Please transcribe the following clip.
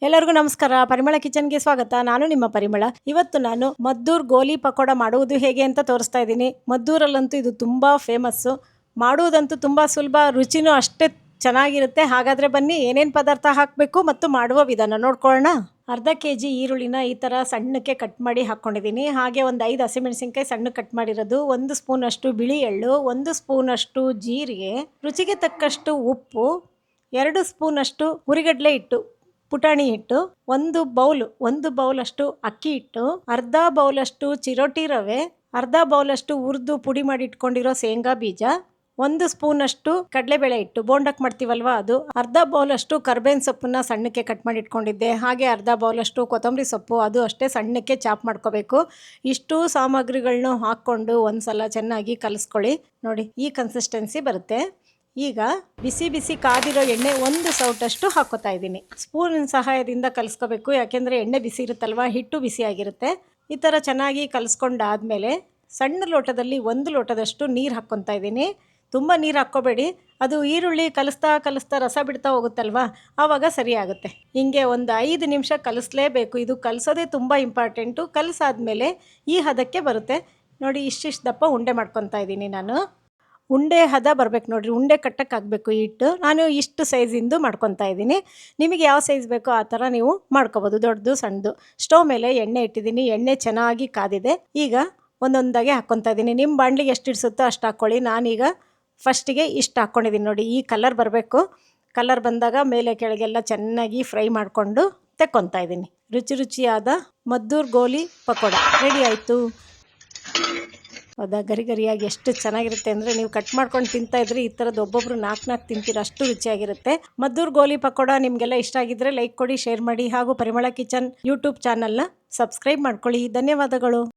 ಎಲ್ಲರಿಗೂ ನಮಸ್ಕಾರ. ಪರಿಮಳ ಕಿಚನ್ಗೆ ಸ್ವಾಗತ. ನಾನು ನಿಮ್ಮ ಪರಿಮಳ. ಇವತ್ತು ನಾನು ಮದ್ದೂರ್ ಗೋಲಿ ಪಕೋಡ ಮಾಡುವುದು ಹೇಗೆ ಅಂತ ತೋರಿಸ್ತಾ ಇದ್ದೀನಿ. ಮದ್ದೂರಲ್ಲಂತೂ ಇದು ತುಂಬ ಫೇಮಸ್ಸು. ಮಾಡುವುದಂತೂ ತುಂಬ ಸುಲಭ, ರುಚಿನೂ ಅಷ್ಟೇ ಚೆನ್ನಾಗಿರುತ್ತೆ. ಹಾಗಾದರೆ ಬನ್ನಿ ಏನೇನು ಪದಾರ್ಥ ಹಾಕಬೇಕು ಮತ್ತು ಮಾಡುವ ವಿಧಾನ ನೋಡ್ಕೊಳ್ಳೋಣ. ಅರ್ಧ kg ಈರುಳ್ಳಿನ ಈ ಥರ ಸಣ್ಣಕ್ಕೆ ಕಟ್ ಮಾಡಿ ಹಾಕ್ಕೊಂಡಿದ್ದೀನಿ. ಹಾಗೆ ಒಂದು 5 ಹಸಿಮೆಣಸಿನ್ಕಾಯಿ ಸಣ್ಣ ಕಟ್ ಮಾಡಿರೋದು, 1 ಸ್ಪೂನಷ್ಟು ಬಿಳಿ ಎಳ್ಳು, 1 ಸ್ಪೂನಷ್ಟು ಜೀರಿಗೆ, ರುಚಿಗೆ ತಕ್ಕಷ್ಟು ಉಪ್ಪು, 2 ಸ್ಪೂನಷ್ಟು ಹುರಿಗಡಲೆ ಹಿಟ್ಟು ಪುಟಾಣಿ ಹಿಟ್ಟು, 1 ಬೌಲಷ್ಟು ಅಕ್ಕಿ ಹಿಟ್ಟು, ಅರ್ಧ ಬೌಲಷ್ಟು ಚಿರೋಟಿ ರವೆ, ಅರ್ಧ ಬೌಲಷ್ಟು ಹುರಿದು ಪುಡಿ ಮಾಡಿ ಇಟ್ಕೊಂಡಿರೋ ಶೇಂಗಾ ಬೀಜ, 1 ಸ್ಪೂನಷ್ಟು ಕಡಲೆಬೇಳೆ ಹಿಟ್ಟು ಬೋಂಡಕ್ಕೆ ಮಾಡ್ತೀವಲ್ವ ಅದು, ಅರ್ಧ ಬೌಲಷ್ಟು ಕರ್ಬೇವಿನ ಸೊಪ್ಪನ್ನ ಸಣ್ಣಕ್ಕೆ ಕಟ್ ಮಾಡಿ ಇಟ್ಕೊಂಡಿದ್ದೆ. ಹಾಗೆ ಅರ್ಧ ಬೌಲಷ್ಟು ಕೊತ್ತಂಬರಿ ಸೊಪ್ಪು, ಅದು ಅಷ್ಟೇ ಸಣ್ಣಕ್ಕೆ ಚಾಪ್ ಮಾಡ್ಕೋಬೇಕು. ಇಷ್ಟು ಸಾಮಗ್ರಿಗಳನ್ನ ಹಾಕ್ಕೊಂಡು ಒಂದ್ಸಲ ಚೆನ್ನಾಗಿ ಕಲಿಸ್ಕೊಳ್ಳಿ. ನೋಡಿ, ಈ ಕನ್ಸಿಸ್ಟೆನ್ಸಿ ಬರುತ್ತೆ. ಈಗ ಬಿಸಿ ಬಿಸಿ ಕಾದಿರೋ ಎಣ್ಣೆ 1 ಸೌಟಷ್ಟು ಹಾಕೋತಾ ಇದ್ದೀನಿ. ಸ್ಪೂನಿನ ಸಹಾಯದಿಂದ ಕಲಿಸ್ಕೋಬೇಕು, ಯಾಕೆಂದರೆ ಎಣ್ಣೆ ಬಿಸಿ ಇರುತ್ತಲ್ವ, ಹಿಟ್ಟು ಬಿಸಿಯಾಗಿರುತ್ತೆ. ಈ ಥರ ಚೆನ್ನಾಗಿ ಕಲಿಸ್ಕೊಂಡಾದಮೇಲೆ ಸಣ್ಣ ಲೋಟದಲ್ಲಿ 1 ಲೋಟದಷ್ಟು ನೀರು ಹಾಕ್ಕೊತಾ ಇದ್ದೀನಿ. ತುಂಬ ನೀರು ಹಾಕ್ಕೋಬೇಡಿ, ಅದು ಈರುಳ್ಳಿ ಕಲಿಸ್ತಾ ರಸ ಬಿಡ್ತಾ ಹೋಗುತ್ತಲ್ವ, ಆವಾಗ ಸರಿಯಾಗುತ್ತೆ. ಹಿಂಗೆ ಒಂದು 5 ನಿಮಿಷ ಕಲಿಸ್ಲೇಬೇಕು. ಇದು ಕಲಿಸೋದೇ ತುಂಬ ಇಂಪಾರ್ಟೆಂಟು. ಕಲಿಸಾದ್ಮೇಲೆ ಈ ಹದಕ್ಕೆ ಬರುತ್ತೆ ನೋಡಿ. ಇಷ್ಟಿಷ್ಟು ದಪ್ಪ ಉಂಡೆ ಮಾಡ್ಕೊತಾ ಇದ್ದೀನಿ ನಾನು. ಉಂಡೆ ಹದ ಬರಬೇಕು ನೋಡಿರಿ, ಉಂಡೆ ಕಟ್ಟಕ್ಕಾಗಬೇಕು ಈ ಹಿಟ್ಟು. ನಾನು ಇಷ್ಟು ಸೈಜಿಂದು ಮಾಡ್ಕೊತಾ ಇದ್ದೀನಿ. ನಿಮಗೆ ಯಾವ ಸೈಜ್ ಬೇಕೋ ಆ ಥರ ನೀವು ಮಾಡ್ಕೋಬೋದು, ದೊಡ್ಡದು ಸಣ್ಣದು. ಸ್ಟವ್ ಮೇಲೆ ಎಣ್ಣೆ ಇಟ್ಟಿದ್ದೀನಿ. ಎಣ್ಣೆ ಚೆನ್ನಾಗಿ ಕಾದಿದೆ. ಈಗ ಒಂದೊಂದಾಗೆ ಹಾಕ್ಕೊತಾ ಇದ್ದೀನಿ. ನಿಮ್ಮ ಬಾಣಲಿಗೆ ಎಷ್ಟು ಇಡಿಸುತ್ತೋ ಅಷ್ಟು ಹಾಕ್ಕೊಳ್ಳಿ. ನಾನೀಗ ಫಸ್ಟಿಗೆ ಇಷ್ಟು ಹಾಕ್ಕೊಂಡಿದ್ದೀನಿ ನೋಡಿ. ಈ ಕಲರ್ ಬರಬೇಕು. ಕಲರ್ ಬಂದಾಗ ಮೇಲೆ ಕೆಳಗೆಲ್ಲ ಚೆನ್ನಾಗಿ ಫ್ರೈ ಮಾಡಿಕೊಂಡು ತೆಕ್ಕೊತಾ ಇದ್ದೀನಿ. ರುಚಿಯಾದ ಮದ್ದೂರ್ ಗೋಲಿ ಪಕೋಡ ರೆಡಿ ಆಯಿತು. ಹೌದಾ, ಗರಿಯಾಗಿ ಎಷ್ಟು ಚೆನ್ನಾಗಿರುತ್ತೆ ಅಂದರೆ ನೀವು ಕಟ್ ಮಾಡ್ಕೊಂಡು ತಿಂತಾಯಿದ್ರೆ ಈ ಥರದ್ದು ಒಬ್ಬೊಬ್ರು 4 ತಿಂತೀರ, ಅಷ್ಟು ರುಚಿಯಾಗಿರುತ್ತೆ. ಮದ್ದೂರ್ ಗೋಲಿ ಪಕೋಡ ನಿಮಗೆಲ್ಲ ಇಷ್ಟ ಆಗಿದ್ದರೆ ಲೈಕ್ ಕೊಡಿ, ಶೇರ್ ಮಾಡಿ, ಹಾಗೂ ಪರಿಮಳ ಕಿಚನ್ ಯೂಟ್ಯೂಬ್ ಚಾನಲ್ನ ಸಬ್ಸ್ಕ್ರೈಬ್ ಮಾಡ್ಕೊಳ್ಳಿ. ಧನ್ಯವಾದಗಳು.